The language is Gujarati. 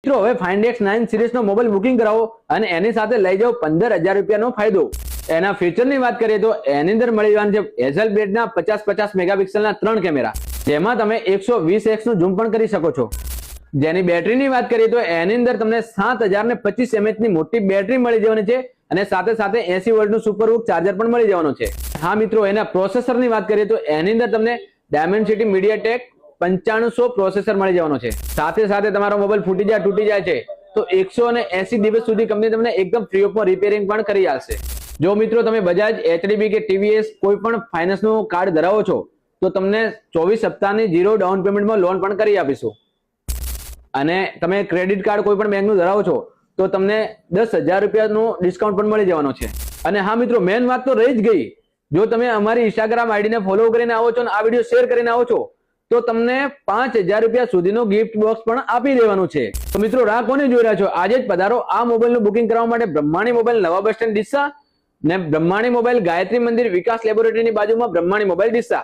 મિત્રો હવે Find X9 સિરીઝનો મોબાઈલ બુકિંગ કરાવો અને એની સાથે લઈ જાઓ 15,000 રૂપિયાનો ફાયદો। એના ફીચરની વાત કરીએ તો એની અંદર મળી જવાનું છે Hasselblad ના 50-50 મેગાપિક્સલના 3 કેમેરા, જેમાં તમે 120x નું ઝૂમ પણ કરી શકો છો। જેની બેટરીની વાત કરીએ તો એની અંદર તમને 7025 mAh ની મોટી બેટરી મળી જવાની છે અને સાથે સાથે 80 વોલ્ટનું સુપરહુક ચાર્જર પણ મળી જવાનું છે। હા મિત્રો, એના પ્રોસેસરની વાત કરીએ તો એની અંદર તમને Dimensity MediaTek 9500 પ્રોસેસર મળી જવાનો છે। સાથે સાથે તમારો મોબાઈલ ફૂટી જાય તૂટી જાય છે તો 180 દિવસ સુધી કંપની તમને એકદમ ફ્રી ઓફમાં રિપેરિંગ પણ કરી આપશે। જો મિત્રો તમે બજાજ, HDB કે TVS કોઈ પણ ફાઇનાન્સનું કાર્ડ ધરાવો છો તો તમને 24 સપ્તાહની 0 ડાઉન પેમેન્ટમાં લોન પણ કરી આપીશું। અને તમે ક્રેડિટ કાર્ડ કોઈ પણ બેંકનું ધરાવો છો તો તમને 10,000 રૂપિયાનું ડિસ્કાઉન્ટ પણ મળી જવાનો છે। અને હા મિત્રો, મેન વાત તો રહી જ ગઈ, જો તમે અમારી ઇન્સ્ટાગ્રામ આઈડીને ફોલો કરીને આવો છો અને આ વિડીયો શેર કરીને આવો છો તો તમને 5,000 રૂપિયા સુધીનો ગિફ્ટ બોક્સ પણ આપી દેવાનું છે। તો મિત્રો, રાહ કોને જોઈ રહ્યા છો? આજે જ પધારો આ મોબાઈલનું બુકિંગ કરવા માટે બ્રહ્માણી મોબાઈલ, નવા બસ સ્ટેન્ડ ડીસા, ને બ્રહ્માણી મોબાઈલ ગાયત્રી મંદિર વિકાસ લેબોરેટરીની બાજુમાં બ્રહ્માણી મોબાઈલ ડીસા।